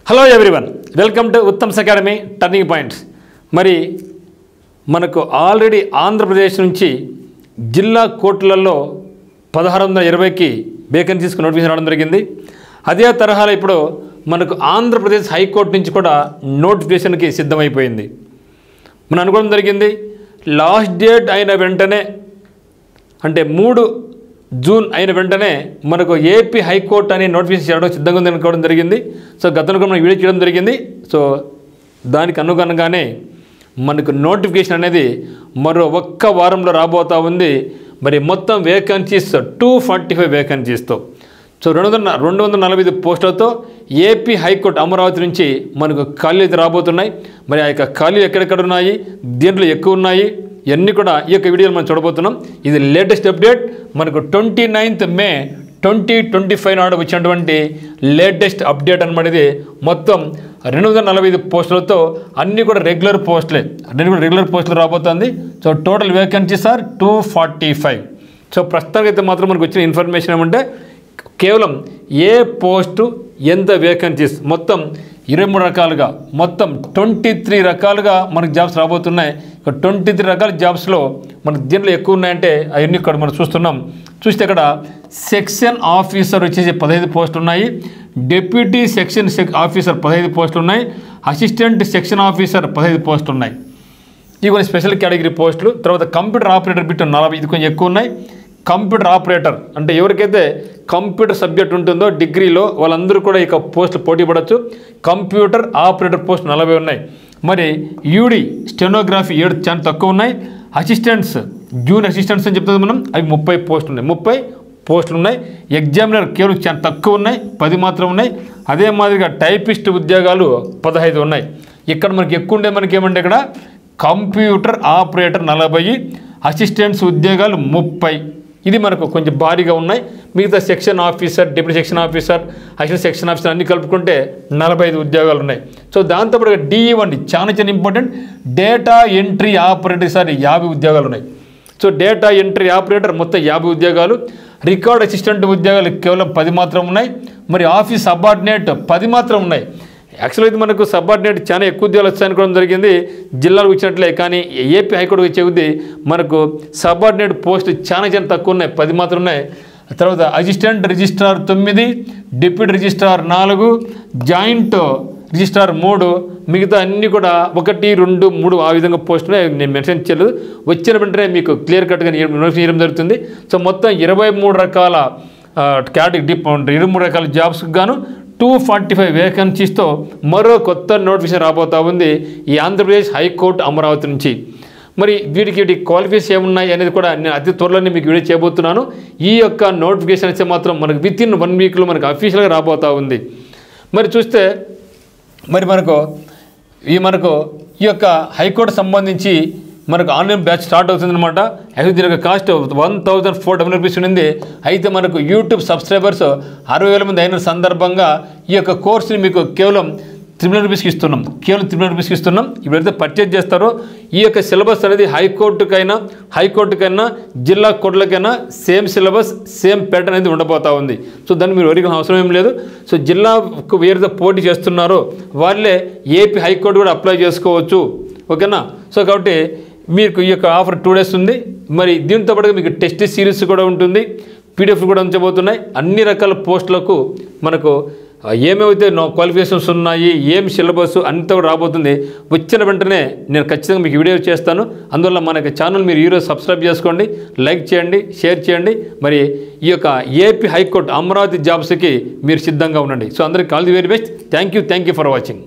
Hello everyone, welcome to Uttam's academy turning points. మరి మనకు already Andhra Pradesh నుంచి జిల్లా కోర్టులలో 1620కి వేకెన్సీస్కి నోటిఫికేషన్ రావడం జరిగింది. అదే తరహాలో ఇప్పుడు మనకు ఆంధ్రప్రదేశ్ హైకోర్టు నుంచి కూడా నోటిఫికేషన్కి సిద్ధమైపోయింది. మనం అనుకోవడం జరిగింది లాస్ట్ డేట్ అయిన వెంటనే, అంటే 3 జూన్ అయిన వెంటనే మనకు ఏపీ హైకోర్టు అనే నోటిఫికేషన్ చేయడం సిద్ధంగా ఉంది అనుకోవడం జరిగింది. సో గతంలో మనం వీడియో చేయడం జరిగింది. సో దానికి అనుగుణంగానే మనకు నోటిఫికేషన్ అనేది మరో ఒక్క వారంలో రాబోతూ ఉంది. మరి మొత్తం వేకెన్సీస్ 245 వేకెన్సీస్తో, సో 245 పోస్టులతో ఏపీ హైకోర్టు అమరావతి నుంచి మనకు ఖాళీలు రాబోతున్నాయి. మరి ఆ యొక్క ఖాళీలు ఎక్కడెక్కడ ఉన్నాయి, దీంట్లో ఎక్కువ ఉన్నాయి, ఇవన్నీ కూడా ఈ యొక్క వీడియోలో మనం చూడబోతున్నాం. ఇది లేటెస్ట్ అప్డేట్, మనకు 29th మే 2025 నాడు వచ్చినటువంటి లేటెస్ట్ అప్డేట్ అనమాట. ఇది మొత్తం 245 పోస్టులతో అన్నీ కూడా రెగ్యులర్ పోస్టులే, రెగ్యులర్ పోస్టులు రాబోతుంది. So total vacancies are 245. So ప్రస్తుతానికి అయితే మాత్రం మనకు వచ్చిన ఇన్ఫర్మేషన్ ఏమంటే కేవలం ఏ పోస్టు ఎంత వేకెన్సీస్ మొత్తం 23 రకాలుగా, మొత్తం 23 రకాలుగా మనకు జాబ్స్ రాబోతున్నాయి. 23 రకాల జాబ్స్లో మనకు దీంట్లో ఎక్కువ ఉన్నాయంటే అవన్నీ ఇక్కడ మనం చూస్తున్నాం. చూస్తే ఇక్కడ సెక్షన్ ఆఫీసర్ వచ్చేసి 15 పోస్టులు ఉన్నాయి, డిప్యూటీ సెక్షన్ ఆఫీసర్ 15 పోస్టులు ఉన్నాయి, అసిస్టెంట్ సెక్షన్ ఆఫీసర్ 15 పోస్టులు ఉన్నాయి. ఇవి కొన్ని స్పెషల్ కేటగిరీ పోస్టులు. తర్వాత కంప్యూటర్ ఆపరేటర్ బిట్ 40, ఇది కొంచెం ఎక్కువ ఉన్నాయి. కంప్యూటర్ ఆపరేటర్ అంటే ఎవరికైతే కంప్యూటర్ సబ్జెక్ట్ ఉంటుందో డిగ్రీలో వాళ్ళందరూ కూడా ఇక పోస్టులు పోటీ పడవచ్చు. కంప్యూటర్ ఆపరేటర్ పోస్ట్ 40 ఉన్నాయి. మరి యూడి స్టెనోగ్రఫీ 7 చాలా తక్కువ ఉన్నాయి. అసిస్టెంట్స్, జూనియర్ అసిస్టెంట్స్ అని చెప్తుంది మనం, అవి 30 పోస్టులు ఉన్నాయి, 30 పోస్టులు ఉన్నాయి. ఎగ్జామినర్ కేవలం చాలా తక్కువ ఉన్నాయి, 10 మాత్రం ఉన్నాయి. అదే మాదిరిగా టైపిస్ట్ ఉద్యోగాలు 15 ఉన్నాయి. ఇక్కడ మనకి ఎక్కువ ఉండే మనకి ఏమంటే ఇక్కడ కంప్యూటర్ ఆపరేటర్ 40, అసిస్టెంట్స్ ఉద్యోగాలు 30. ఇది మనకు కొంచెం భారీగా ఉన్నాయి. మిగతా section officer, deputy section officer, assistant section officer అన్ని కలుపుకుంటే 45 ఉద్యోగాలు ఉన్నాయి. సో దాంతోపాటు DE1 చాలా ఇంపార్టెంట్, డేటా ఎంట్రీ ఆపరేటర్ 50 ఉద్యోగాలు ఉన్నాయి. సో డేటా ఎంట్రీ ఆపరేటర్ మొత్తం 50 ఉద్యోగాలు. రికార్డ్ అసిస్టెంట్ ఉద్యోగాలు కేవలం 10 మాత్రం ఉన్నాయి. మరి ఆఫీస్ సబార్డినేట్ 10 మాత్రం ఉన్నాయి. యాక్చువల్గా అయితే మనకు సబార్డినేట్ చాలా ఎక్కువ ఉద్యోగాలు వచ్చాయనుకోవడం జరిగింది జిల్లాలకు వచ్చినట్లే, కానీ ఏపీ హైకోర్టు వచ్చే కొద్దీ మనకు సబార్డినేట్ పోస్టులు చాలా తక్కువ ఉన్నాయి, 10 మాత్రం ఉన్నాయి. తర్వాత assistant registrar 9, deputy registrar 4, joint registrar 3, మిగతా అన్నీ కూడా 1, 2, 3 ఆ విధంగా పోస్టులు నేను మెన్షన్ చేయలేదు. వచ్చిన వెంటనే మీకు క్లియర్ కట్గా నోటిఫికేషన్ చేయడం జరుగుతుంది. సో మొత్తం 23 రకాల కేటగిరీ, 23 రకాల జాబ్స్కి గాను 245 వేకెన్సీస్తో మరో కొత్త నోటిఫికేషన్ రాబోతూ ఉంది ఈ ఆంధ్రప్రదేశ్ హైకోర్టు అమరావతి నుంచి. మరి వీటి క్వాలిఫికేషన్ ఏమున్నాయి అనేది కూడా నేను అతి త్వరలోనే మీకు వీడియో చేయబోతున్నాను. ఈ యొక్క నోటిఫికేషన్ అయితే మాత్రం మనకు వితిన్ 1 వీక్లో మనకు అఫీషియల్గా రాబోతూ ఉంది. మరి చూస్తే మరి మనకు ఈ యొక్క హైకోర్టు సంబంధించి మనకు ఆన్లైన్ బ్యాచ్ స్టార్ట్ అవుతుందన్నమాట. అయితే దీని యొక్క కాస్ట్ 1400 రూపీస్ ఉంది. అయితే మనకు యూట్యూబ్ సబ్స్క్రైబర్స్ 60,000 మంది అయిన సందర్భంగా ఈ యొక్క కోర్సుని మీకు కేవలం 300 రూపీస్కి ఇస్తున్నాం, కేవలం 300 రూపీస్కి ఇస్తున్నాం. ఇప్పుడైతే పర్చేజ్ చేస్తారో ఈ యొక్క సిలబస్ అనేది హైకోర్టుకైనా జిల్లా కోర్టులకైనా సేమ్ సిలబస్, సేమ్ ప్యాటర్న్ అనేది ఉండబోతూ ఉంది. సో దాన్ని మీరు వరికి అవసరం ఏం లేదు. సో జిల్లాకు వేరుతో పోటీ చేస్తున్నారో వాళ్ళే ఏపీ హైకోర్టు కూడా అప్లై చేసుకోవచ్చు, ఓకేనా. సో కాబట్టి మీకు ఈ యొక్క ఆఫర్ 2 days ఉంది. మరి దీంతో పాటుగా మీకు టెస్ట్ సిరీస్ కూడా ఉంటుంది, PDF కూడా ఉంచబోతున్నాయి. అన్ని రకాల పోస్టులకు మనకు ఏమేమైతే క్వాలిఫికేషన్స్ ఉన్నాయి, ఏం సిలబస్ అంతా కూడా రాబోతుంది. వచ్చిన వెంటనే నేను ఖచ్చితంగా మీకు వీడియో చేస్తాను. అందువల్ల మనకి ఛానల్ మీరు ఈరోజు సబ్స్క్రైబ్ చేసుకోండి, లైక్ చేయండి, షేర్ చేయండి. మరి ఈ యొక్క ఏపీ హైకోర్టు అమరావతి జాబ్స్కి మీరు సిద్ధంగా ఉండండి. సో అందరికీ all the very best. Thank you for watching.